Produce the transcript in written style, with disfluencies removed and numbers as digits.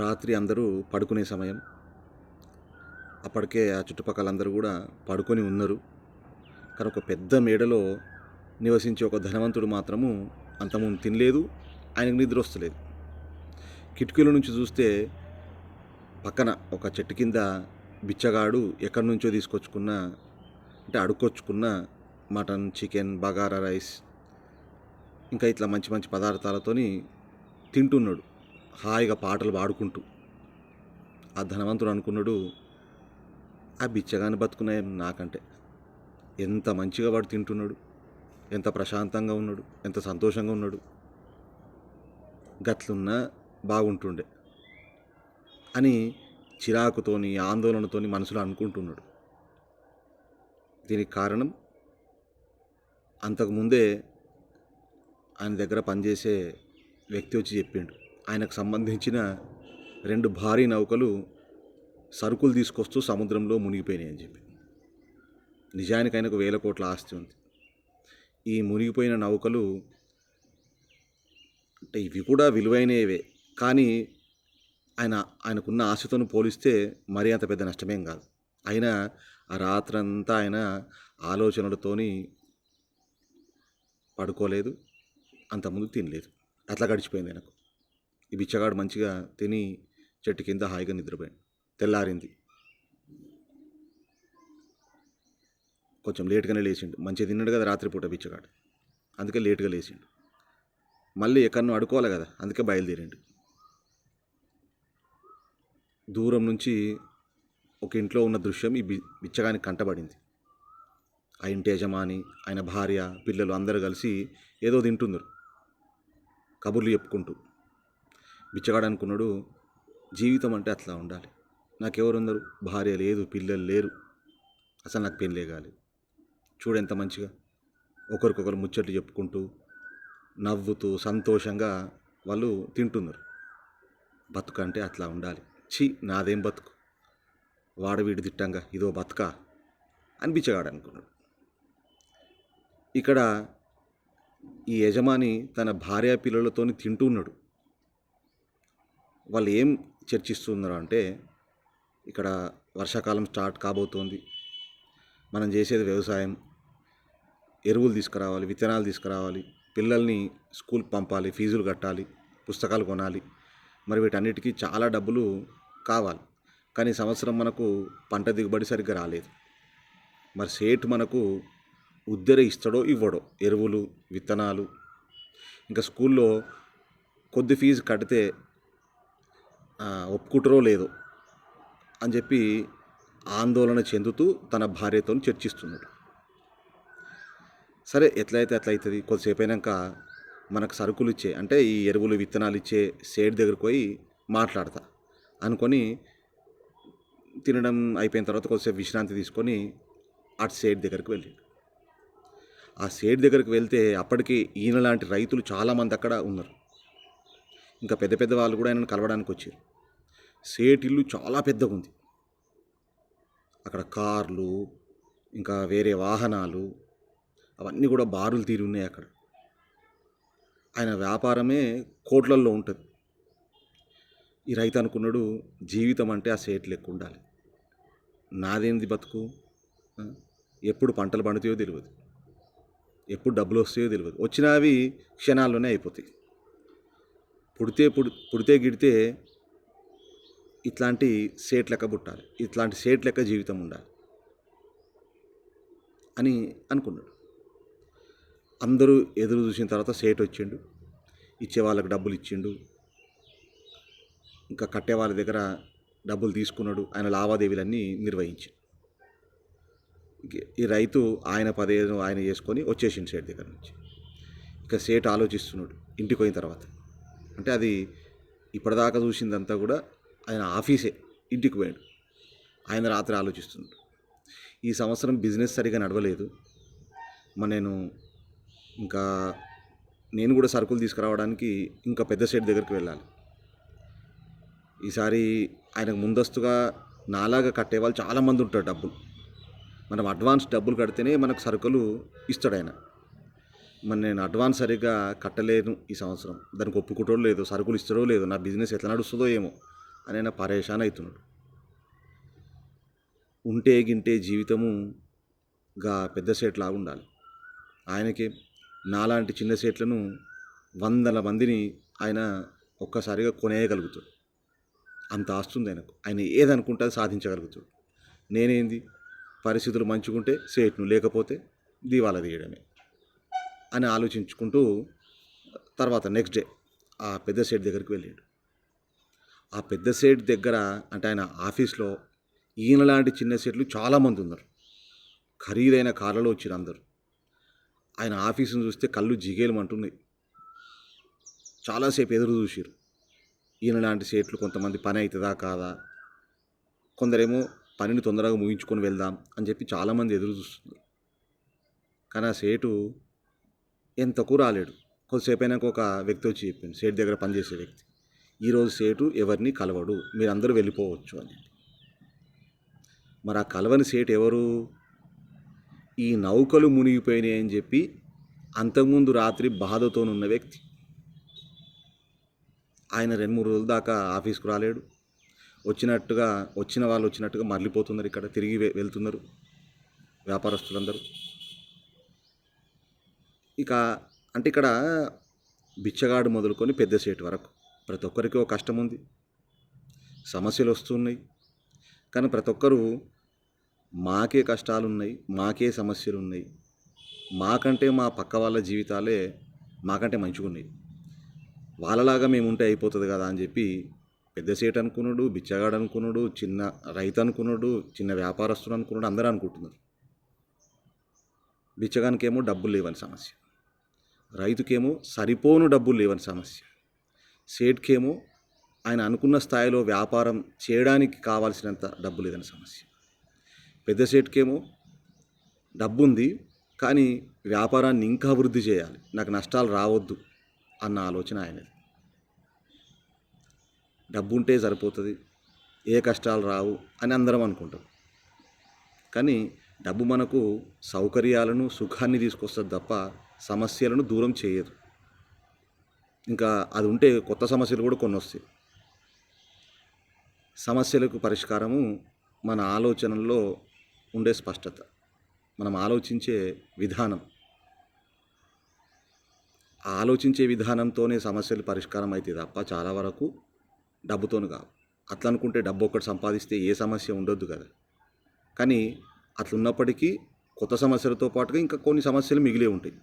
రాత్రి అందరూ పడుకునే సమయం. అప్పటికే ఆ చుట్టుపక్కలందరూ కూడా పడుకొని ఉన్నారు. కానీ ఒక పెద్ద మేడలో నివసించే ఒక ధనవంతుడు మాత్రము అంతకుముందు తినలేదు, ఆయనకు నిద్ర వస్తలేదు. కిటికీల నుంచి చూస్తే పక్కన ఒక చెట్టు కింద బిచ్చగాడు ఎక్కడి నుంచో తీసుకొచ్చుకున్న, అంటే అడుక్కొచ్చుకున్న మటన్, చికెన్, బగారా రైస్, ఇంకా ఇట్లా మంచి మంచి పదార్థాలతోని తింటున్నాడు, హాయిగా పాటలు పాడుకుంటూ. ఆ ధనవంతుడు అనుకున్నాడు, ఆ బిచ్చగాని బతుకున్నాయి నాకంటే, ఎంత మంచిగా వాడు తింటున్నాడు, ఎంత ప్రశాంతంగా ఉన్నాడు, ఎంత సంతోషంగా ఉన్నాడు, గట్లున్నా బాగుంటుండే అని చిరాకుతోని ఆందోళనతోని మనసులో అనుకుంటున్నాడు. దీనికి కారణం అంతకుముందే ఆయన దగ్గర పనిచేసే వ్యక్తి వచ్చి చెప్పిండు, ఆయనకు సంబంధించిన 2 భారీ నౌకలు సరుకులు తీసుకొస్తూ సముద్రంలో మునిగిపోయినాయి అని చెప్పి. నిజానికి ఆయనకు 1000 కోట్ల ఆస్తి ఉంది. ఈ మునిగిపోయిన నౌకలు అంటే ఇవి కూడా విలువైనవే, కానీ ఆయనకున్న ఆశతో పోలిస్తే మరీ అంత పెద్ద నష్టమేం కాదు. అయినా ఆ రాత్రంతా ఆయన ఆలోచనలతోని పడుకోలేదు, అంతకుముందు తినలేదు. అట్లా గడిచిపోయింది ఆయనకు. ఈ బిచ్చగాడు మంచిగా తిని చెట్టు కింద హాయిగా నిద్రపోయాడు. తెల్లారింది, కొంచెం లేట్గానే లేచిండు. మంచిగా తిన్నాడు కదా రాత్రిపూట బిచ్చగాడు, అందుకే లేట్గా లేచిండు. మళ్ళీ ఎక్కడనో అడుకోవాలి కదా, అందుకే బయలుదేరిండు. దూరం నుంచి ఒక ఇంట్లో ఉన్న దృశ్యం ఈ బిచ్చగానికి కంటబడింది. ఆ ఇంటి యజమాని, ఆయన భార్య, పిల్లలు అందరూ కలిసి ఏదో తింటున్నారు, కబుర్లు చెప్పుకుంటూ. బిచ్చగాడు అనుకున్నాడు, జీవితం అంటే అట్లా ఉండాలి. నాకెవరున్నారు, భార్య లేదు, పిల్లలు లేరు, అసలు నాకు పెళ్ళే కాలేదు. చూడు ఎంత మంచిగా ఒకరికొకరు ముచ్చట్లు చెప్పుకుంటూ నవ్వుతూ సంతోషంగా వాళ్ళు తింటున్నారు. బతుకు అంటే అట్లా ఉండాలి. ఛీ, నాదేం బతుకు, వాడు వీడు తిట్టంగా ఇదో బతుకా అని బిచ్చగాడు అనుకున్నాడు. ఇక్కడ ఈ యజమాని తన భార్య పిల్లలతో తింటున్నాడు. వాళ్ళు ఏం చర్చిస్తున్నారు అంటే, ఇక్కడ వర్షాకాలం స్టార్ట్ కాబోతోంది, మనం చేసేది వ్యవసాయం, ఎరువులు తీసుకురావాలి, విత్తనాలు తీసుకురావాలి, పిల్లల్ని స్కూల్కి పంపాలి, ఫీజులు కట్టాలి, పుస్తకాలు కొనాలి, మరి వీటన్నిటికీ చాలా డబ్బులు కావాలి. కానీ సంవత్సరం మనకు పంట దిగుబడి సరిగ్గా రాలేదు. మరి సేటు మనకు ఉద్దెర ఇస్తాడో ఇవ్వడో, ఎరువులు, విత్తనాలు, ఇంకా స్కూల్లో కొద్ది ఫీజు కడితే ఒప్పుకుంటారో లేదో అని చెప్పి ఆందోళన చెందుతూ తన భార్యతో చర్చిస్తున్నాడు. సరే, ఎట్లయితే అట్లా అవుతుంది. కొద్దిసేపు అయినాక మనకు సరుకులు ఇచ్చే, అంటే ఈ ఎరువులు విత్తనాలు ఇచ్చే సేట్ దగ్గరికి పోయి మాట్లాడతా అనుకొని తినడం అయిపోయిన తర్వాత కొద్దిసేపు విశ్రాంతి తీసుకొని అటు సేట్ దగ్గరికి వెళ్ళాడు. ఆ సేట్ దగ్గరికి వెళ్తే అప్పటికి ఈయన లాంటి రైతులు చాలామంది అక్కడ ఉన్నారు. ఇంకా పెద్ద పెద్ద వాళ్ళు కూడా ఆయనను కలవడానికి వచ్చారు. సేట్ ఇల్లు చాలా పెద్దగా ఉంది. అక్కడ కార్లు, ఇంకా వేరే వాహనాలు, అవన్నీ కూడా బారులు తీరి ఉన్నాయి అక్కడ. ఆయన వ్యాపారమే కోట్లల్లో ఉంటుంది. ఈ రైతు అనుకున్నాడు, జీవితం అంటే ఆ సేట్ లెక్క ఉండాలి. నాదేంది బతుకు, ఎప్పుడు పంటలు పండుతాయో తెలియదు, ఎప్పుడు డబ్బులు వస్తాయో తెలియదు, వచ్చినవి క్షణాల్లోనే అయిపోతాయి. పుడితే గిడితే ఇట్లాంటి సేట్ లెక్క పుట్టాలి, ఇట్లాంటి సేట్ లెక్క జీవితం ఉండాలి అని అనుకున్నాడు. అందరూ ఎదురు చూసిన తర్వాత సేట్ వచ్చిండు, ఇచ్చే వాళ్ళకి డబ్బులు ఇచ్చిండు, ఇంకా కట్టే వాళ్ళ దగ్గర డబ్బులు తీసుకున్నాడు. ఆయన లావాదేవీలన్నీ నిర్వహించి ఈ రైతు ఆయన పదేదో ఆయన చేసుకొని వచ్చేసిండు సేట్ దగ్గర నుంచి. ఇక సేట్ ఆలోచిస్తున్నాడు ఇంటికి పోయిన తర్వాత. అంటే అది ఇప్పటిదాకా చూసిందంతా కూడా ఆయన ఆఫీసే, ఇంటికి పోయాడు. ఆయన రాత్రి ఆలోచిస్తున్నాడు, ఈ సంవత్సరం బిజినెస్ సరిగా నడవలేదు, మరి నేను కూడా సరుకులు తీసుకురావడానికి ఇంకా పెద్ద సేట్ దగ్గరికి వెళ్ళాలి. ఈసారి ఆయనకు ముందస్తుగా నాలాగా కట్టేవాళ్ళు చాలామంది ఉంటారు. డబ్బులు మనం అడ్వాన్స్ డబ్బులు కడితేనే మనకు సరుకులు ఇస్తాడు ఆయన. మరి నేను అడ్వాన్స్ సరిగ్గా కట్టలేను ఈ సంవత్సరం, దానికి ఒప్పుకుంటో లేదో, సరుకులు ఇస్తాడో లేదో, నా బిజినెస్ ఎట్లా నడుస్తుందో ఏమో అని ఆయన పరేషాన్ అవుతున్నాడు. ఉంటే గింటే జీవితము పెద్ద సేట్ లాగా ఉండాలి. ఆయనకి నాలాంటి చిన్న సేట్లను వందల మందిని ఆయన ఒక్కసారిగా కొనేయగలుగుతాడు. అంత ఆస్తుంది ఆయనకు. ఆయన ఏదనుకుంటే అది సాధించగలుగుతాడు. నేనేంది, పరిస్థితులు మంచిగుంటే సేట్ను, లేకపోతే దివాలా తీయడమే అని ఆలోచించుకుంటూ తర్వాత నెక్స్ట్ డే ఆ పెద్ద సేట్ దగ్గరికి వెళ్ళాడు. ఆ పెద్ద సేట్ దగ్గర అంటే ఆయన ఆఫీస్లో ఈయన లాంటి చిన్న సేట్లు చాలామంది ఉన్నారు. ఖరీదైన కార్లలో వచ్చారు అందరూ. ఆయన ఆఫీసును చూస్తే కళ్ళు జిగేలమంటున్నాయి. చాలాసేపు ఎదురు చూసిరు. ఈయన లాంటి సేట్లు కొంతమంది పని అవుతుందా కాదా, కొందరేమో పనిని తొందరగా ముగించుకొని వెళ్దాం అని చెప్పి చాలామంది ఎదురు చూస్తున్నారు. కానీ ఆ సేటు ఎంతకు రాలేడు. కొద్దిసేపు అయినాక ఒక వ్యక్తి వచ్చి చెప్పింది, సేటు దగ్గర పనిచేసే వ్యక్తి, ఈరోజు సేటు ఎవరిని కలవడు, మీరందరూ వెళ్ళిపోవచ్చు అని. మరి ఆ కలవని సేటు ఎవరు? ఈ నౌకలు మునిగిపోయినాయి అని చెప్పి అంతకుముందు రాత్రి బాధతోనున్న వ్యక్తి. ఆయన 2-3 రోజుల దాకా ఆఫీస్కు రాలేడు. వచ్చిన వాళ్ళు వచ్చినట్టుగా మరలిపోతున్నారు. ఇక్కడ తిరిగి వెళ్తున్నారు వ్యాపారస్తులందరూ. ఇక అంటే ఇక్కడ బిచ్చగాడు మొదలుకొని పెద్ద సేటు వరకు ప్రతి ఒక్కరికి ఒక కష్టం ఉంది, సమస్యలు వస్తున్నాయి. కానీ ప్రతి ఒక్కరూ మాకే కష్టాలు ఉన్నాయి, మాకే సమస్యలు ఉన్నాయి, మాకంటే మా పక్క వాళ్ళ జీవితాలే మాకంటే మంచిగా ఉన్నాయి, వాళ్ళలాగా మేము ఉంటే అయిపోతుంది కదా అని చెప్పి పెద్ద సేటు అనుకున్నాడు, బిచ్చగాడు అనుకున్నాడు, చిన్న రైతు అనుకున్నాడు, చిన్న వ్యాపారస్తుడు అనుకున్నాడు, అందరూ అనుకుంటున్నారు. బిచ్చగానికేమో డబ్బులు లేవని సమస్య, రైతుకేమో సరిపోను డబ్బులు లేవని సమస్య, సేట్కేమో ఆయన అనుకున్న స్థాయిలో వ్యాపారం చేయడానికి కావాల్సినంత డబ్బు లేదని సమస్య, పెద్ద సేట్కేమో డబ్బు ఉంది కానీ వ్యాపారాన్ని ఇంకా అభివృద్ధి చేయాలి, నాకు నష్టాలు రావద్దు అన్న ఆలోచన ఆయనది. డబ్బు ఉంటే సరిపోతుంది, ఏ కష్టాలు రావు అని అందరం అనుకుంటాం. కానీ డబ్బు మనకు సౌకర్యాలను, సుఖాన్ని తీసుకొస్తుంది తప్ప సమస్యలను దూరం చేయదు. ఇంకా అది ఉంటే కొత్త సమస్యలు కూడా కొన్ని వస్తాయి. సమస్యలకు పరిష్కారము మన ఆలోచనల్లో ఉండే స్పష్టత, మనం ఆలోచించే విధానం. ఆలోచించే విధానంతోనే సమస్యలు పరిష్కారం అయితే తప్ప చాలా వరకు డబ్బుతోను కావు. అట్లా అనుకుంటే డబ్బు ఒక్కటి సంపాదిస్తే ఏ సమస్య ఉండొద్దు కదా. కానీ అట్లున్నప్పటికీ కొత్త సమస్యలతో పాటుగా ఇంకా కొన్ని సమస్యలు మిగిలే ఉంటాయి.